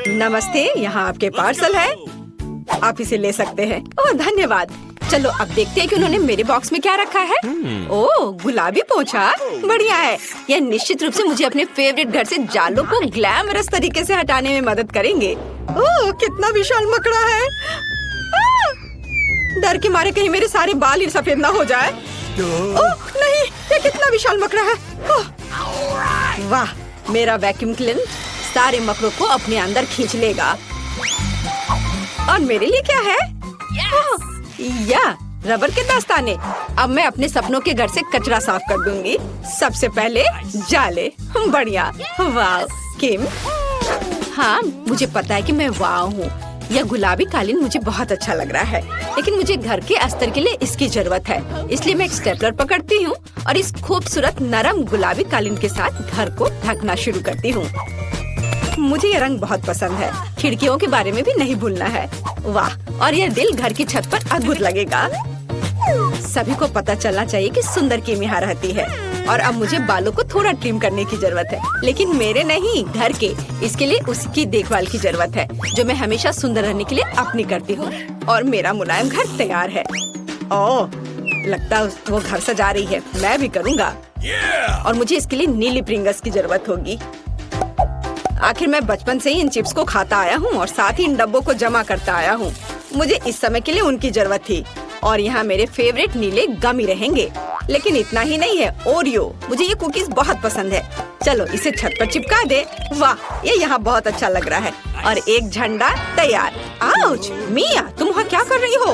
नमस्ते, यहाँ आपके पार्सल है। आप इसे ले सकते हैं। ओह धन्यवाद। चलो अब देखते हैं कि उन्होंने मेरे बॉक्स में क्या रखा है। ओह गुलाबी पोछा, बढ़िया है। यह निश्चित रूप से मुझे अपने फेवरेट घर से जालों को ग्लैमरस तरीके से हटाने में मदद करेंगे। ओह कितना विशाल मकड़ा है। डर के मारे कहीं मेरे सारे बाल ही सफेद ना हो जाए। ओह नहीं, ये कितना विशाल मकड़ा है। वाह, मेरा वैक्यूम क्लीनर सारे मकड़ों को अपने अंदर खींच लेगा। और मेरे लिए क्या है? या रबर के दस्ताने। अब मैं अपने सपनों के घर से कचरा साफ कर दूंगी। सबसे पहले जाले। बढ़िया। वाह किम। हाँ मुझे पता है कि मैं वाह हूँ। यह गुलाबी कालीन मुझे बहुत अच्छा लग रहा है, लेकिन मुझे घर के अस्तर के लिए इसकी जरूरत है। इसलिए मैं एक स्टेपलर पकड़ती हूँ और इस खूबसूरत नरम गुलाबी कालीन के साथ घर को ढकना शुरू करती हूँ। मुझे ये रंग बहुत पसंद है। खिड़कियों के बारे में भी नहीं भूलना है। वाह, और यह दिल घर की छत पर अद्भुत लगेगा। सभी को पता चलना चाहिए कि सुंदर किम यहाँ रहती है। और अब मुझे बालों को थोड़ा ट्रिम करने की जरूरत है, लेकिन मेरे नहीं, घर के। इसके लिए उसकी देखभाल की जरूरत है, जो मैं हमेशा सुंदर रहने के लिए अपनी करती हूँ। और मेरा मुलायम घर तैयार है। ओह, लगता है वो घर सजा रही है। मैं भी करूँगा। और मुझे इसके लिए नीली प्रिंगल्स की जरूरत होगी। आखिर मैं बचपन से ही इन चिप्स को खाता आया हूँ और साथ ही इन डब्बों को जमा करता आया हूँ। मुझे इस समय के लिए उनकी जरूरत थी। और यहाँ मेरे फेवरेट नीले गमी रहेंगे। लेकिन इतना ही नहीं है, ओरियो। मुझे ये कुकीज बहुत पसंद है। चलो इसे छत पर चिपका दे। वाह, ये यहाँ बहुत अच्छा लग रहा है। और एक झंडा तैयार। आउच, मिया तुम वहाँ क्या कर रही हो?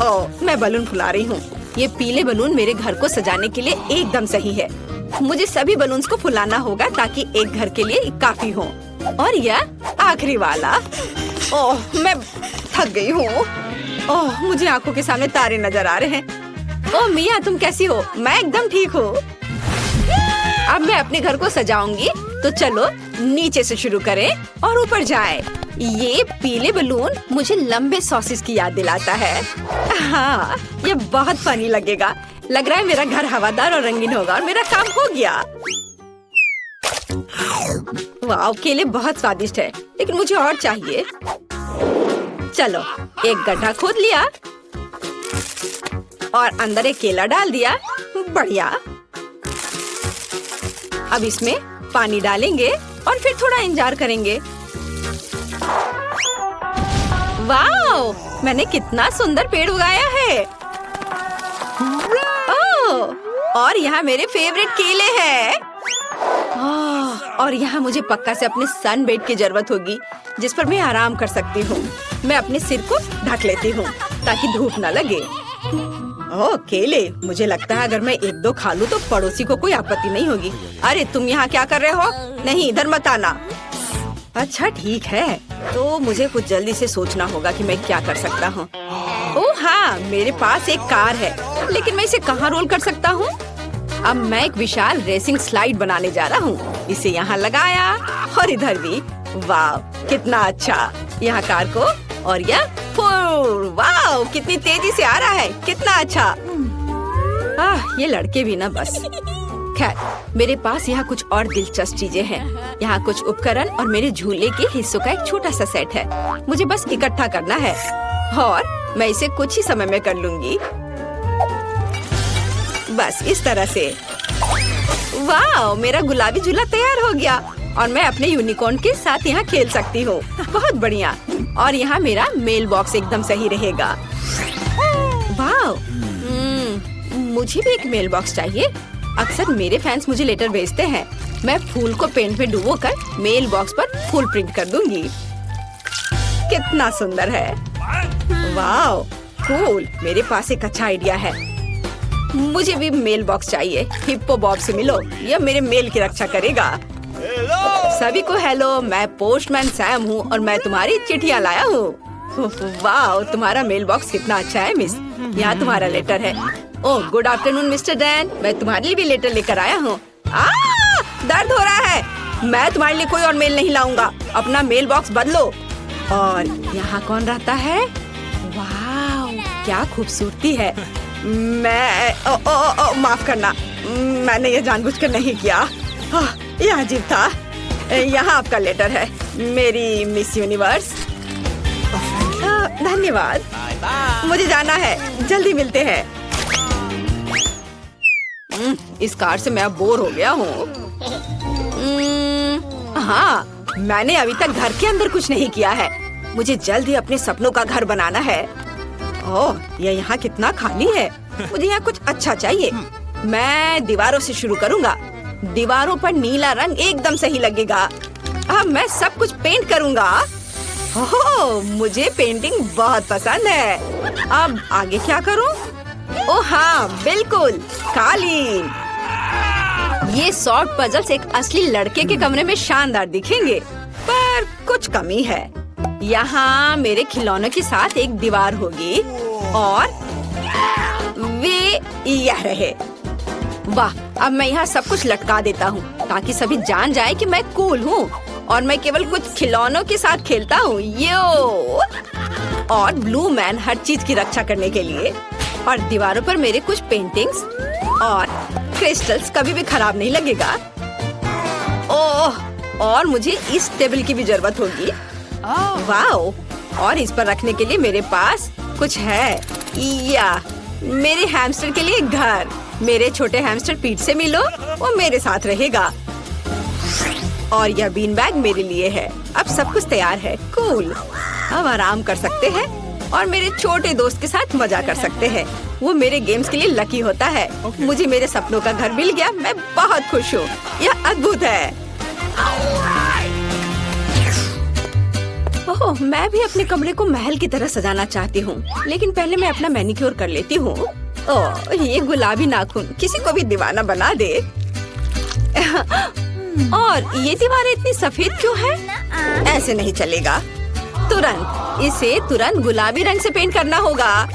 ओह, मैं बलून फुला रही हूँ। ये पीले बलून मेरे घर को सजाने के लिए एकदम सही है। मुझे सभी बलून्स को फुलाना होगा ताकि एक घर के लिए काफी हो। और यह आखिरी वाला। ओह, मैं थक गई हूँ। ओह, मुझे आंखों के सामने तारे नजर आ रहे हैं। ओह मिया, तुम कैसी हो? मैं एकदम ठीक हूँ। अब मैं अपने घर को सजाऊंगी, तो चलो नीचे से शुरू करें और ऊपर जाएं। ये पीले बलून मुझे लंबे सॉसेस की याद दिलाता है। हाँ, ये बहुत फनी लगेगा। लग रहा है मेरा घर हवादार और रंगीन होगा और मेरा काम हो गया। वाह, केले बहुत स्वादिष्ट है, लेकिन मुझे और चाहिए। चलो, एक गड्ढा खोद लिया और अंदर एक केला डाल दिया। बढ़िया। अब इसमें पानी डालेंगे और फिर थोड़ा इंतजार करेंगे। वाह, मैंने कितना सुंदर पेड़ उगाया है। ओह, और यहाँ मेरे फेवरेट केले हैं। और यहाँ मुझे पक्का से अपने सन बेड की जरूरत होगी, जिस पर मैं आराम कर सकती हूँ। मैं अपने सिर को ढक लेती हूँ ताकि धूप न लगे। ओह केले, मुझे लगता है अगर मैं एक दो खा लूँ तो पड़ोसी को कोई आपत्ति नहीं होगी। अरे तुम यहाँ क्या कर रहे हो? नहीं, इधर मत आना। अच्छा ठीक है, तो मुझे कुछ जल्दी से सोचना होगा कि मैं क्या कर सकता हूँ। ओह हाँ, मेरे पास एक कार है, लेकिन मैं इसे कहाँ रोल कर सकता हूँ? अब मैं एक विशाल रेसिंग स्लाइड बनाने जा रहा हूँ। इसे यहाँ लगाया और इधर भी। वाह, कितना अच्छा। यहाँ कार को और यह वाह, कितनी तेजी से आ रहा है। कितना अच्छा। ये लड़के भी ना बस। खैर, मेरे पास यहाँ कुछ और दिलचस्प चीजें हैं। यहाँ कुछ उपकरण और मेरे झूले के हिस्सों का एक छोटा सा सेट है। मुझे बस इकट्ठा करना है और मैं इसे कुछ ही समय में कर लूंगी। बस इस तरह से। वाह, मेरा गुलाबी झूला तैयार हो गया और मैं अपने यूनिकॉर्न के साथ यहाँ खेल सकती हूँ। बहुत बढ़िया। और यहाँ मेरा मेल बॉक्स एकदम सही रहेगा। वाह, मुझे भी एक मेल बॉक्स चाहिए। अक्सर मेरे फैंस मुझे लेटर भेजते हैं। मैं फूल को पेंट में डुबोकर मेल बॉक्स पर फूल प्रिंट कर दूंगी। कितना सुंदर है। वाह, कूल। मेरे पास एक अच्छा आइडिया है। मुझे भी मेल बॉक्स चाहिए। हिप्पो बॉब से मिलो, यह मेरे मेल की रक्षा करेगा। सभी को हेलो, मैं पोस्टमैन सैम हूँ और मैं तुम्हारी चिट्ठियाँ लाया हूँ। वाह, तुम्हारा मेल बॉक्स कितना अच्छा है मिस। यहाँ तुम्हारा लेटर है। Oh good afternoon mister Dan, मैं तुम्हारे लिए भी लेटर लेकर आया हूँ। दर्द हो रहा है। मैं तुम्हारे लिए कोई और मेल नहीं लाऊंगा। अपना मेल बॉक्स बदलो। और यहाँ कौन रहता है? वाह, क्या खूबसूरती है। मैं माफ करना, मैंने ये जानबूझकर नहीं किया। यह अजीब था। यहाँ आपका लेटर है, मेरी मिस यूनिवर्स। धन्यवाद, मुझे जाना है, जल्दी मिलते हैं। इस कार से मैं अब बोर हो गया हूँ। हाँ, मैंने अभी तक घर के अंदर कुछ नहीं किया है। मुझे जल्द ही अपने सपनों का घर बनाना है। ओह, ये यहाँ कितना खाली है। मुझे यहाँ कुछ अच्छा चाहिए। मैं दीवारों से शुरू करूँगा। दीवारों पर नीला रंग एकदम सही लगेगा। अब मैं सब कुछ पेंट करूँगा। ओह, मुझे पेंटिंग बहुत पसंद है। अब आगे क्या करूँ? ओह हाँ, बिल्कुल, कालीन। ये सॉर्ट पजल्स एक असली लड़के के कमरे में शानदार दिखेंगे, पर कुछ कमी है। यहाँ मेरे खिलौनों के साथ एक दीवार होगी और वे यह रहे। वाह, अब मैं यहाँ सब कुछ लटका देता हूँ ताकि सभी जान जाए कि मैं कूल हूँ और मैं केवल कुछ खिलौनों के साथ खेलता हूँ। यो! और ब्लू मैन हर चीज की रक्षा करने के लिए। और दीवारों पर मेरे कुछ पेंटिंग्स और क्रिस्टल्स कभी भी खराब नहीं लगेगा। ओह, और मुझे इस टेबल की भी जरूरत होगी। वाओ! और इस पर रखने के लिए मेरे पास कुछ है। या मेरे हैमस्टर के लिए घर। मेरे छोटे हैमस्टर पीठ से मिलो, वो मेरे साथ रहेगा। और यह बीन बैग मेरे लिए है। अब सब कुछ तैयार है। कूल। अब आराम कर सकते हैं और मेरे छोटे दोस्त के साथ मजा कर सकते हैं। वो मेरे गेम्स के लिए लकी होता है। मुझे मेरे सपनों का घर मिल गया। मैं बहुत खुश हूँ। यह अद्भुत है। ओह, मैं भी अपने कमरे को महल की तरह सजाना चाहती हूँ, लेकिन पहले मैं अपना मैनिक्योर कर लेती हूँ। ओह, ये गुलाबी नाखून किसी को भी दीवाना बना दे। और ये दीवारें इतनी सफेद क्यों है? ऐसे नहीं चलेगा। इसे तुरंत गुलाबी रंग से पेंट करना होगा।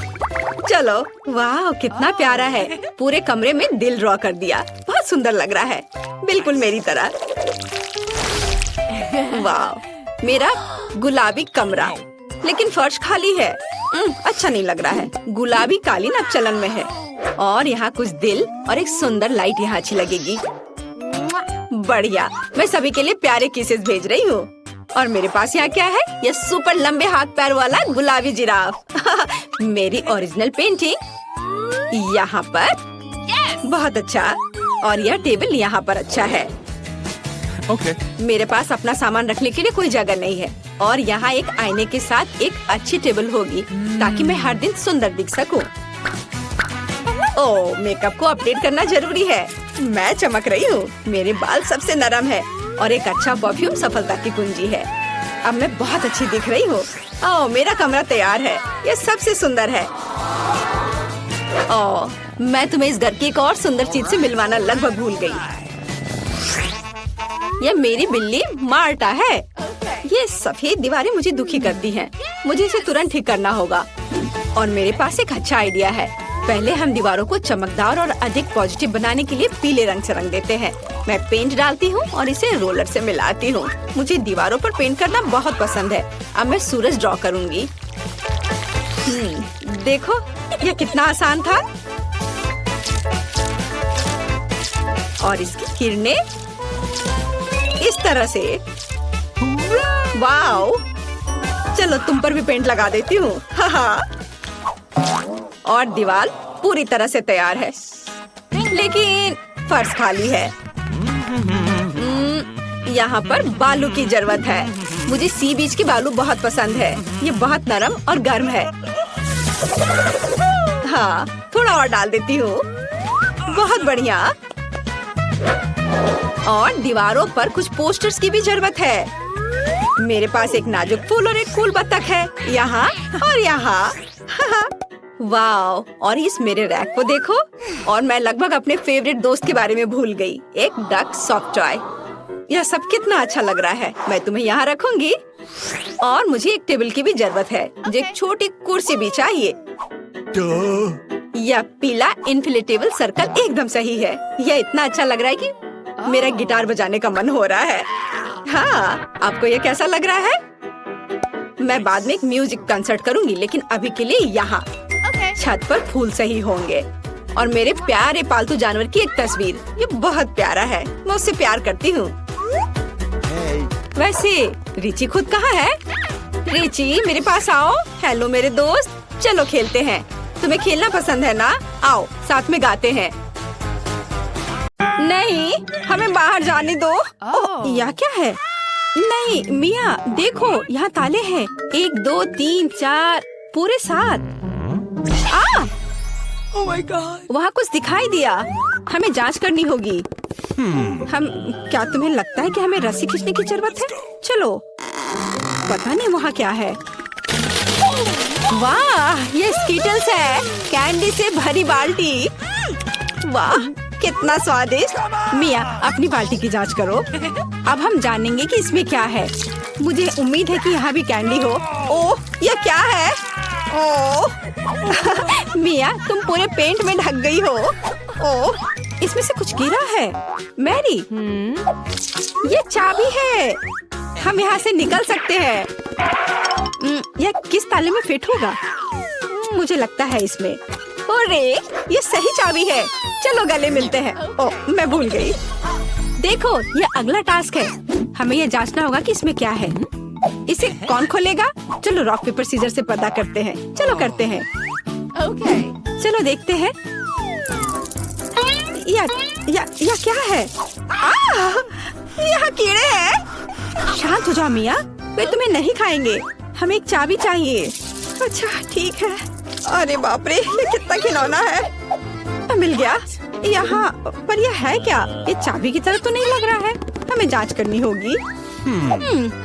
चलो, वाह, कितना प्यारा है। पूरे कमरे में दिल ड्रॉ कर दिया। बहुत सुंदर लग रहा है, बिल्कुल मेरी तरह। वाह, मेरा गुलाबी कमरा, लेकिन फर्श खाली है। अच्छा नहीं लग रहा है। गुलाबी कालीन अब चलन में है और यहाँ कुछ दिल और एक सुंदर लाइट यहाँ अच्छी लगेगी। बढ़िया, मैं सभी के लिए प्यारे किसेस भेज रही हूँ। और मेरे पास यहाँ क्या है? यह सुपर लंबे हाथ पैर वाला गुलाबी जिराफ। मेरी ओरिजिनल पेंटिंग यहाँ पर। बहुत अच्छा। और यह टेबल यहाँ पर अच्छा है। मेरे पास अपना सामान रखने के लिए कोई जगह नहीं है और यहाँ एक आईने के साथ एक अच्छी टेबल होगी ताकि मैं हर दिन सुंदर दिख सकूं। ओह, मेकअप को अपडेट करना जरूरी है। मैं चमक रही हूँ। मेरे बाल सबसे नरम है और एक अच्छा परफ्यूम सफलता की कुंजी है। अब मैं बहुत अच्छी दिख रही हूँ। ओह, मेरा कमरा तैयार है। यह सबसे सुंदर है। ओह, मैं तुम्हें इस घर की एक और सुंदर चीज से मिलवाना लगभग भूल गई। यह मेरी बिल्ली मार्टा है। ये सफेद दीवारें मुझे दुखी करती हैं। मुझे इसे तुरंत ठीक करना होगा। और मेरे पास एक अच्छा आइडिया है। पहले हम दीवारों को चमकदार और अधिक पॉजिटिव बनाने के लिए पीले रंग से रंग देते हैं। मैं पेंट डालती हूँ और इसे रोलर से मिलाती हूँ। मुझे दीवारों पर पेंट करना बहुत पसंद है। अब मैं सूरज ड्रॉ करूँगी। देखो, यह कितना आसान था। और इसकी किरणें इस तरह से। वाओ! चलो, तुम पर भी पेंट लगा देती हूँ। और दीवार पूरी तरह से तैयार है, लेकिन फर्श खाली है। यहाँ पर बालू की जरूरत है। मुझे सी बीच की बालू बहुत पसंद है। ये बहुत नरम और गर्म है। हाँ, थोड़ा और डाल देती हूँ। बहुत बढ़िया। और दीवारों पर कुछ पोस्टर्स की भी जरूरत है। मेरे पास एक नाजुक फूल और एक फूल बत्तख है, यहाँ और यहाँ। वाओ! और इस मेरे रैक को देखो। और मैं लगभग अपने फेवरेट दोस्त के बारे में भूल गई, एक डक सॉफ्ट टॉय। यह सब कितना अच्छा लग रहा है। मैं तुम्हें यहाँ रखूंगी। और मुझे एक टेबल की भी जरूरत है। मुझे एक छोटी कुर्सी भी चाहिए। यह पीला इन्फ्लेटेबल सर्कल एकदम सही है। यह इतना अच्छा लग रहा है कि मेरा गिटार बजाने का मन हो रहा है। हाँ, आपको यह कैसा लग रहा है? मैं बाद में एक म्यूजिक कंसर्ट करूंगी, लेकिन अभी के लिए यहाँ छत पर फूल सही होंगे। और मेरे प्यारे पालतू जानवर की एक तस्वीर। ये बहुत प्यारा है। मैं उससे प्यार करती हूँ। वैसे रिची खुद कहाँ है? रिची मेरे पास आओ। हेलो मेरे दोस्त, चलो खेलते हैं। तुम्हें खेलना पसंद है ना? आओ साथ में गाते हैं। नहीं, हमें बाहर जाने दो। ओह, यह क्या है? नहीं मिया, देखो यहाँ ताले हैं। 1 2 3 4 पूरे 7। Oh my God! वहाँ कुछ दिखाई दिया। हमें जांच करनी होगी। हम क्या तुम्हें लगता है कि हमें रस्सी खींचने की जरूरत है? चलो, पता नहीं वहाँ क्या है। वाह, ये स्कीटल्स है, कैंडी से भरी बाल्टी। वाह, कितना स्वादिष्ट। मिया, अपनी बाल्टी की जांच करो। अब हम जानेंगे कि इसमें क्या है। मुझे उम्मीद है कि यहाँ भी कैंडी हो। ओह, यह क्या है? ओह मिया, तुम पूरे पेंट में ढक गई हो। ओह, इसमें से कुछ गिरा है। मैरी, ये चाबी है। हम यहाँ से निकल सकते हैं। यह किस ताले में फिट होगा? मुझे लगता है इसमें। अरे, ये सही चाबी है। चलो गले मिलते हैं। ओह, मैं भूल गई। देखो, ये अगला टास्क है। हमें यह जांचना होगा कि इसमें क्या है। इसे कौन खोलेगा? चलो रॉक पेपर सीजर से पता करते हैं। चलो करते हैं। Okay. चलो देखते हैं। या क्या है? यहाँ कीड़े हैं। शांत हो जाओ मिया, वे तुम्हें नहीं खाएंगे। हमें एक चाबी चाहिए। अच्छा ठीक है। अरे बाप रे, ये कितना खिलौना है। मिल गया। यहाँ पर यह है क्या? ये चाबी की तरह तो नहीं लग रहा है। हमें जांच करनी होगी।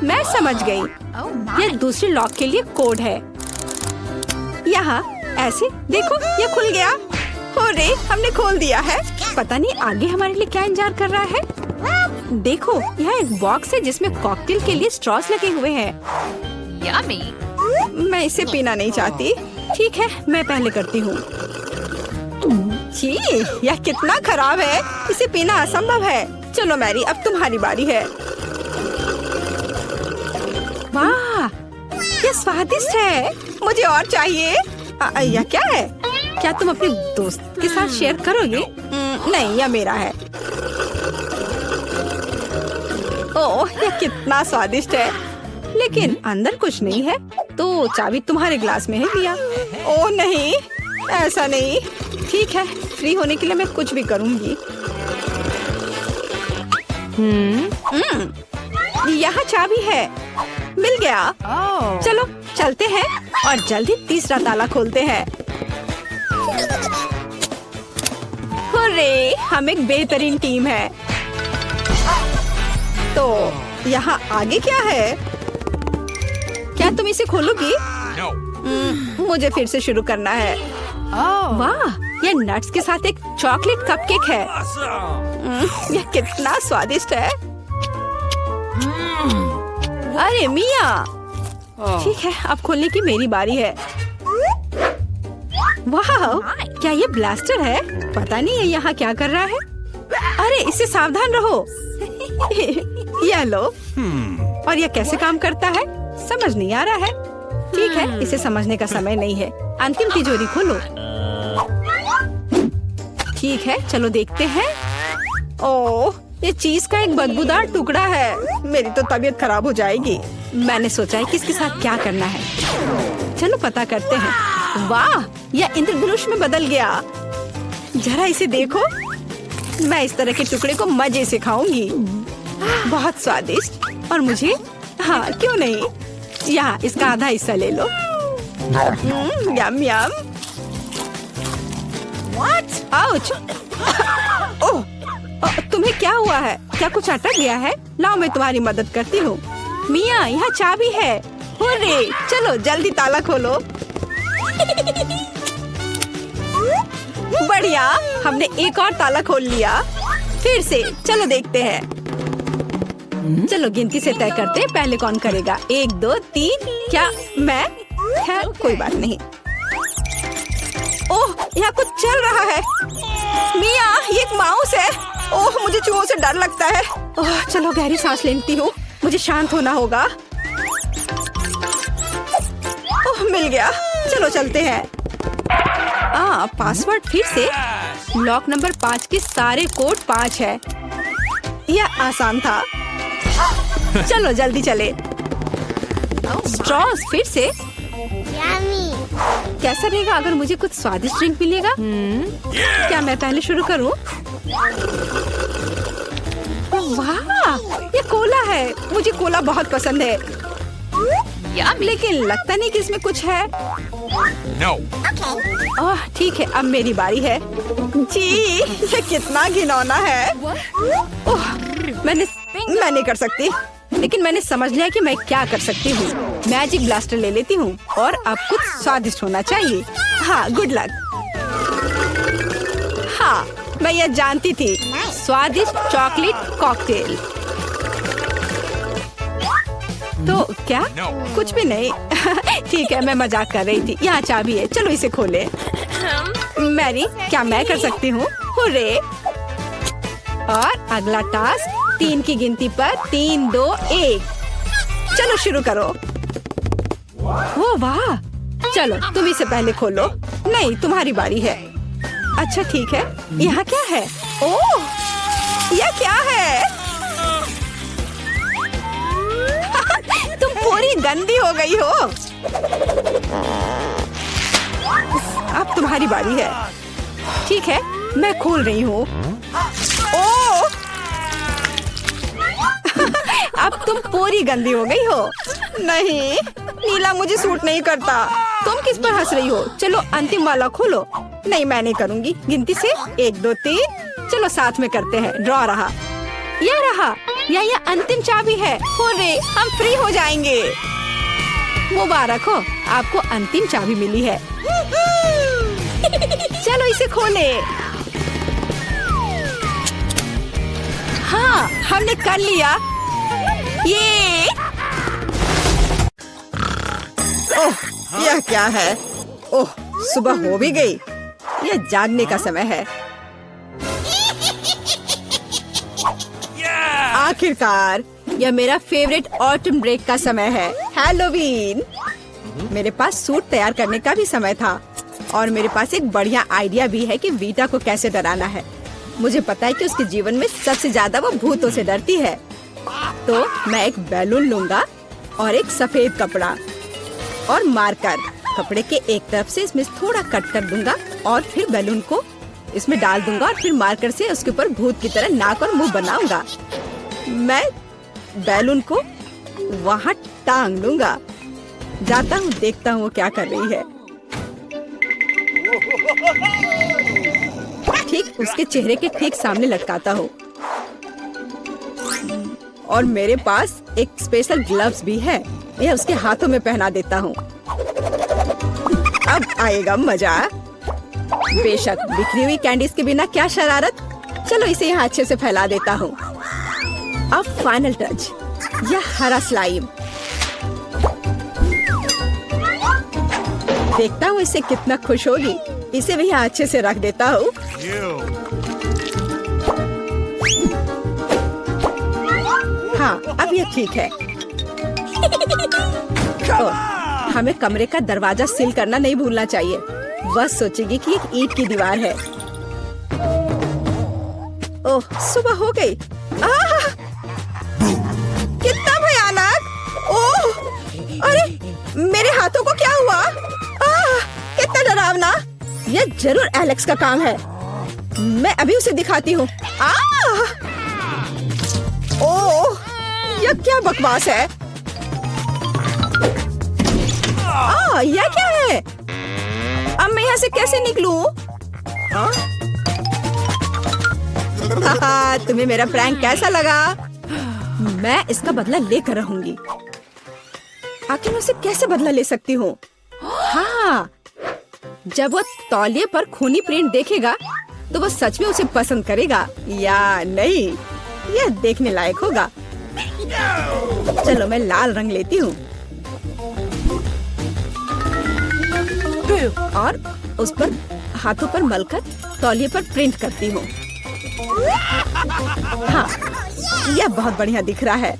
मैं समझ गई। ये दूसरे लॉक के लिए कोड है। यहाँ ऐसे देखो, ये खुल गया। अरे, हमने खोल दिया है। पता नहीं आगे हमारे लिए क्या इंतजार कर रहा है। देखो, यहाँ एक बॉक्स है जिसमें कॉकटेल के लिए स्ट्रॉस लगे हुए हैं। Yummy! मैं इसे पीना नहीं चाहती। ठीक है, मैं पहले करती हूँ। छी, यह कितना खराब है। इसे पीना असंभव है। चलो मैरी, अब तुम्हारी बारी है। वाह, ये स्वादिष्ट है। मुझे और चाहिए। यह क्या है? क्या तुम अपने दोस्त के साथ शेयर करोगे? नहीं, यह मेरा है। ओह, यह कितना स्वादिष्ट है। लेकिन अंदर कुछ नहीं है। तो चाबी तुम्हारे ग्लास में है मिया। ओह नहीं, ऐसा नहीं। ठीक है, फ्री होने के लिए मैं कुछ भी करूँगी। यहाँ चाबी है। मिल गया। चलो चलते हैं और जल्दी तीसरा ताला खोलते हैं। हुर्रे, हम एक बेहतरीन टीम है। तो यहाँ आगे क्या है? क्या तुम इसे खोलोगी? मुझे फिर से शुरू करना है। वाह, ये नट्स के साथ एक चॉकलेट कपकेक है। यह कितना स्वादिष्ट है। अरे मिया, ठीक है, अब खोलने की मेरी बारी है। वाह, क्या ये ब्लास्टर है? पता नहीं ये यहाँ क्या कर रहा है। अरे, इससे सावधान रहो। यह लो। और यह कैसे काम करता है समझ नहीं आ रहा है। ठीक है, इसे समझने का समय नहीं है। अंतिम तिजोरी खोलो। ठीक है, चलो देखते हैं। ओह, ये चीज का एक बदबूदार टुकड़ा है। मेरी तो तबीयत खराब हो जाएगी। मैंने सोचा है कि इसके साथ क्या करना है। चलो पता करते हैं। वाह, यह इंद्रधनुष में बदल गया। जरा इसे देखो। मैं इस तरह के टुकड़े को मजे से खाऊंगी। बहुत स्वादिष्ट। और मुझे, हाँ क्यों नहीं, यहाँ इसका आधा हिस्सा ले लो। यम यम। आउच। ओह, तुम्हें क्या हुआ है? क्या कुछ अटक गया है? लाओ मैं तुम्हारी मदद करती हूँ। मिया, यहाँ चाबी है। हुर्रे, चलो जल्दी ताला खोलो। बढ़िया, हमने एक और ताला खोल लिया। फिर से चलो देखते हैं। चलो गिनती से तय करते हैं, पहले कौन करेगा। 1 2 3। क्या मैं? खैर कोई बात नहीं। ओह, यहाँ कुछ चल रहा है। मिया, ये एक माउस है। ओह, मुझे चूहों से डर लगता है। ओह, चलो गहरी सांस लेती हूँ। मुझे शांत होना होगा। ओह, मिल गया। चलो चलते हैं। पासवर्ड फिर से। लॉक नंबर 5 के सारे कोड 5 है। यह आसान था। चलो जल्दी चले। स्ट्रॉस फिर से। कैसा रहेगा अगर मुझे कुछ स्वादिष्ट ड्रिंक मिलेगा? क्या मैं पहले शुरू करूं? वाह, ये कोला है। मुझे कोला बहुत पसंद है। लेकिन लगता नहीं कि इसमें कुछ है। No. ओह ठीक है, अब मेरी बारी है। जी, ये कितना घिनौना है। ओह, मैं नहीं कर सकती। लेकिन मैंने समझ लिया कि मैं क्या कर सकती हूँ। मैजिक ब्लास्टर ले लेती हूँ और अब कुछ स्वादिष्ट होना चाहिए। हाँ, गुड लक। हाँ, मैं यह जानती थी। स्वादिष्ट चॉकलेट कॉकटेल। तो क्या? No. कुछ भी नहीं। ठीक है, मैं मजाक कर रही थी। यहाँ चाबी है, चलो इसे खोले। मैरी, क्या मैं कर सकती हूँ? हुर्रे! और अगला टास्क 3 की गिनती पर 3, 2, 1। चलो शुरू करो। ओ वाह! चलो तुम इसे पहले खोलो। नहीं, तुम्हारी बारी है। अच्छा ठीक है। यहाँ क्या है? ओह, यह क्या है? तुम पूरी गंदी हो गई हो। अब तुम्हारी बारी है। ठीक है, मैं खोल रही हूँ। ओह! अब तुम पूरी गंदी हो गई हो। नहीं, नीला मुझे सूट नहीं करता। तुम किस पर हंस रही हो? चलो अंतिम वाला खोलो। नहीं, मैं नहीं करूँगी। गिनती से 1, 2, 3। चलो साथ में करते हैं। ड्रॉ रहा। यह रहा। यह अंतिम चाबी है। हुर्रे, हम फ्री हो जाएंगे। मुबारक हो, आपको अंतिम चाबी मिली है। चलो इसे खोले। हाँ, हमने कर लिया। ये ओह, यह क्या है? ओह, सुबह हो भी गई। यह जागने का समय है। आखिरकार, यह मेरा फेवरेट ऑटम ब्रेक का समय है। हैलोवीन। मेरे पास सूट तैयार करने का भी समय था और मेरे पास एक बढ़िया आइडिया भी है कि वीटा को कैसे डराना है। मुझे पता है कि उसके जीवन में सबसे ज्यादा वो भूतों से डरती है। तो मैं एक बैलून लूंगा और एक सफेद कपड़ा और मार्कर। कपड़े के एक तरफ से इसमें थोड़ा कट कर दूंगा और फिर बैलून को इसमें डाल दूंगा और फिर मार्कर से उसके ऊपर भूत की तरह नाक और मुंह बनाऊंगा। मैं बैलून को वहाँ टांग दूंगा। जाता हूँ, देखता हूँ वो क्या कर रही है। ठीक उसके चेहरे के ठीक सामने लटकाता हूँ और मेरे पास एक स्पेशल ग्लव्स भी है। यह उसके हाथों में पहना देता हूँ। अब आएगा मजा। बेशक बिखरी हुई कैंडीज के बिना क्या शरारत। चलो इसे यहाँ अच्छे से फैला देता हूँ। अब फाइनल टच, यह हरा स्लाइम। देखता हूँ इसे कितना खुश होगी। इसे भी यहाँ अच्छे से रख देता हूँ। हाँ, अब यह ठीक है। हमें कमरे का दरवाजा सील करना नहीं भूलना चाहिए। वह सोचेगी कि एक ईंट की दीवार है। ओह, सुबह हो गई। कितना भयानक। ओह, अरे मेरे हाथों को क्या हुआ? कितना डरावना। यह जरूर एलेक्स का काम है। मैं अभी उसे दिखाती हूँ। ओह, यह क्या बकवास है? यह क्या है? अब मैं यहाँ से कैसे निकलूं? तुम्हें मेरा प्रैंक कैसा लगा? मैं इसका बदला लेकर रहूंगी। आखिर मैं उसे कैसे बदला ले सकती हूँ? हाँ, जब वो तौलिए पर खूनी प्रिंट देखेगा तो वो सच में उसे पसंद करेगा या नहीं, यह देखने लायक होगा। चलो मैं लाल रंग लेती हूँ और उस पर हाथों पर मलकर तौलिए पर प्रिंट करती हूँ। हाँ, यह बहुत बढ़िया दिख रहा है।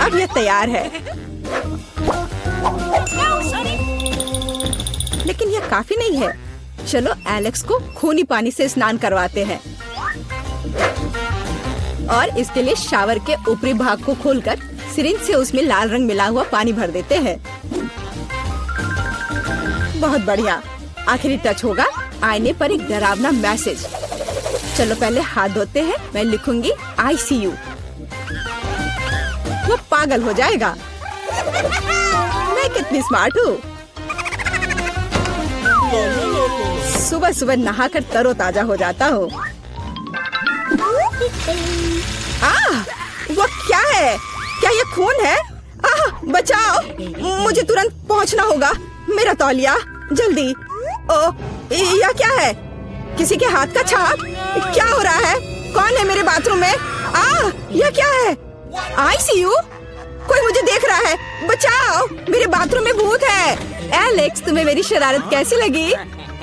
अब यह तैयार है। लेकिन यह काफी नहीं है। चलो एलेक्स को खूनी पानी से स्नान करवाते हैं। और इसके लिए शावर के ऊपरी भाग को खोलकर सिरिंज से उसमें लाल रंग मिला हुआ पानी भर देते हैं। बहुत बढ़िया। आखिरी टच होगा आईने पर एक डरावना मैसेज। चलो पहले हाथ धोते हैं। मैं लिखूंगी ICU। वो पागल हो जाएगा। मैं कितनी स्मार्ट हूँ। सुबह सुबह नहाकर तरोताजा हो जाता हूँ। वो क्या है? क्या ये खून है? बचाओ, मुझे तुरंत पहुँचना होगा। मेरा तौलिया, जल्दी। यह क्या है? किसी के हाथ का छाप? क्या हो रहा है? कौन है मेरे बाथरूम में? यह क्या है? ICU? कोई मुझे देख रहा है। बचाओ, मेरे बाथरूम में भूत है। एलेक्स, तुम्हें मेरी शरारत कैसी लगी?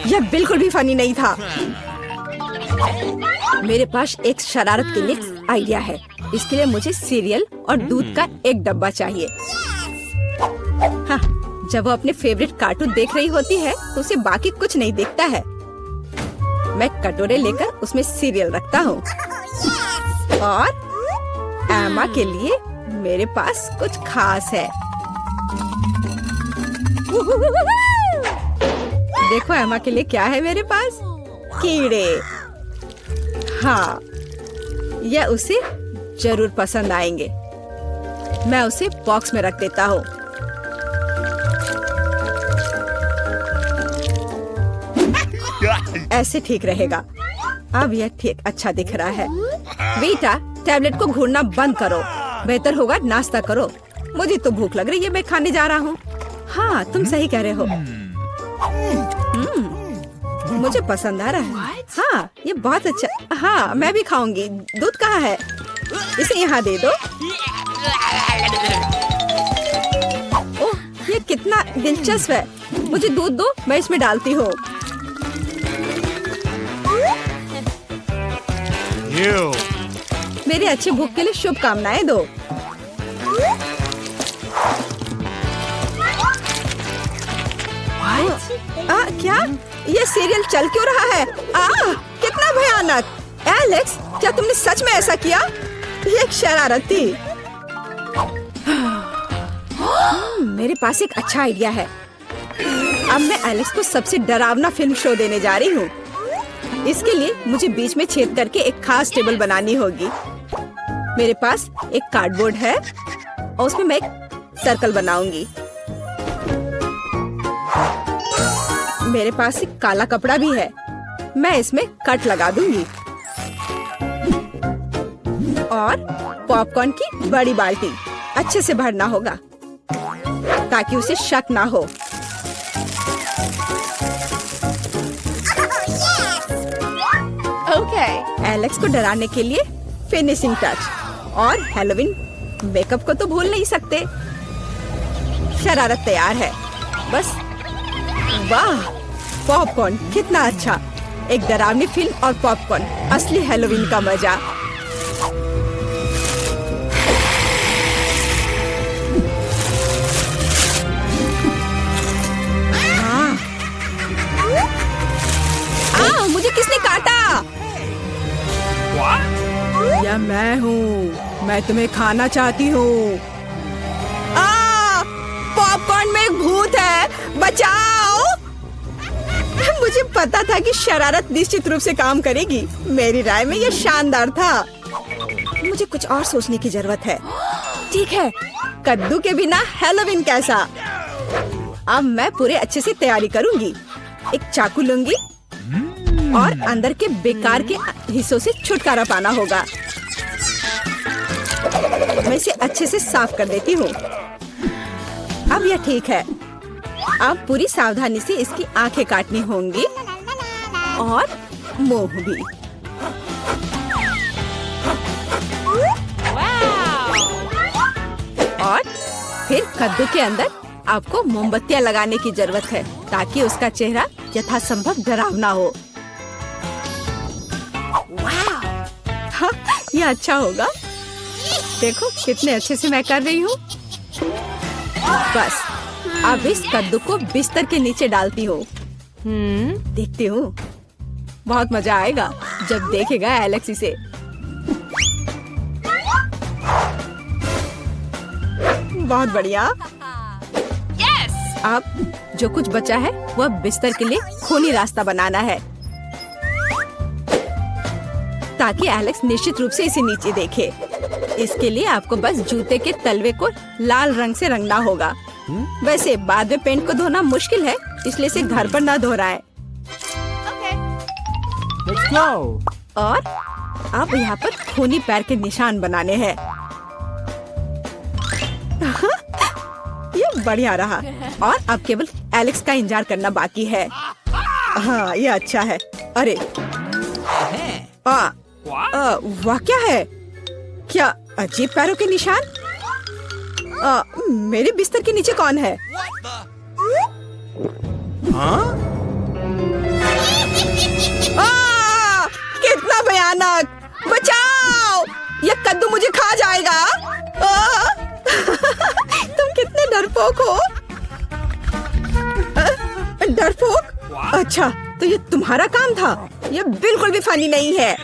यह बिल्कुल भी फनी नहीं था। मेरे पास एक शरारत के लिए आइडिया है। इसके लिए मुझे सीरियल और दूध का एक डब्बा चाहिए। हाँ, जब वो अपने फेवरेट कार्टून देख रही होती है तो उसे बाकी कुछ नहीं दिखता है। मैं कटोरे लेकर उसमें सीरियल रखता हूँ। और एमा के लिए मेरे पास कुछ खास है। देखो एमा के लिए क्या है मेरे पास? कीड़े। हाँ, यह उसे जरूर पसंद आएंगे। मैं उसे बॉक्स में रख देता हूँ। ऐसे ठीक रहेगा। अब यह ठीक अच्छा दिख रहा है। बेटा, टैबलेट को घूरना बंद करो। बेहतर होगा नाश्ता करो। मुझे तो भूख लग रही है। मैं खाने जा रहा हूँ। हाँ, तुम सही कह रहे हो। मुझे पसंद आ रहा है। हाँ, ये बहुत अच्छा। हाँ, मैं भी खाऊंगी। दूध कहाँ है? इसे यहाँ दे दो। ओह, ये कितना दिलचस्प है। मुझे दूध दो, मैं इसमें डालती हूँ। मेरे अच्छे भूख के लिए शुभकामनाएं दो। क्या? ये सीरियल चल क्यों रहा है? कितना भयानक। एलेक्स, क्या तुमने सच में ऐसा किया? ये एक शरारत थी। मेरे पास एक अच्छा आइडिया है। अब मैं एलेक्स को सबसे डरावना फिल्म शो देने जा रही हूँ। इसके लिए मुझे बीच में छेद करके एक खास टेबल बनानी होगी। मेरे पास एक कार्डबोर्ड है और उसमें मैं एक सर्कल बनाऊंगी। मेरे पास एक काला कपड़ा भी है। मैं इसमें कट लगा दूंगी और पॉपकॉर्न की बड़ी बाल्टी अच्छे से भरना होगा ताकि उसे शक ना हो। एलेक्स को डराने के लिए फिनिशिंग टच और हैलोवीन मेकअप को तो भूल नहीं सकते। शरारत तैयार है। बस। वाह, पॉपकॉर्न कितना अच्छा। एक डरावनी फिल्म और पॉपकॉर्न, असली हैलोवीन का मजा। मुझे किसने काटा? या मैं हूँ। मैं तुम्हें खाना चाहती हूँ। पॉपकॉर्न में एक भूत है। बचाओ। मुझे पता था कि शरारत निश्चित रूप से काम करेगी। मेरी राय में यह शानदार था। मुझे कुछ और सोचने की जरूरत है। ठीक है, कद्दू के बिना हैलोवीन कैसा? अब मैं पूरे अच्छे से तैयारी करूंगी। एक चाकू लूंगी और अंदर के बेकार के हिस्सों से छुटकारा पाना होगा। मैं इसे अच्छे से साफ कर देती हूँ। अब यह ठीक है। अब पूरी सावधानी से इसकी आंखें काटनी होंगी और मुंह भी। और फिर कद्दू के अंदर आपको मोमबत्तियां लगाने की जरूरत है ताकि उसका चेहरा यथासंभव डरावना हो। हाँ, ये अच्छा होगा। देखो कितने अच्छे से मैं कर रही हूँ। बस अब इस कद्दू को बिस्तर के नीचे डालती हूँ। देखती हूँ। बहुत मजा आएगा जब देखेगा एलेक्स इसे। बहुत बढ़िया। Yes! अब जो कुछ बचा है वह बिस्तर के लिए खूनी रास्ता बनाना है, ताकि एलेक्स निश्चित रूप से इसे नीचे देखे। इसके लिए आपको बस जूते के तलवे को लाल रंग से रंगना होगा। वैसे बाद में पेंट को धोना मुश्किल है, इसलिए इसे घर पर ना दोहराएं। Okay. Let's go. और अब यहाँ पर खूनी पैर के निशान बनाने हैं। ये बढ़िया रहा। और अब केवल एलेक्स का इंतजार करना बाकी है। हाँ, ये अच्छा है। अरे वाह, क्या है? क्या अजीब पैरों के निशान? मेरे बिस्तर के नीचे कौन है? कितना भयानक! बचाओ! ये कद्दू मुझे खा जाएगा। तुम कितने डरपोक हो। डरपोक? अच्छा, तो ये तुम्हारा काम था। ये बिल्कुल भी फनी नहीं है।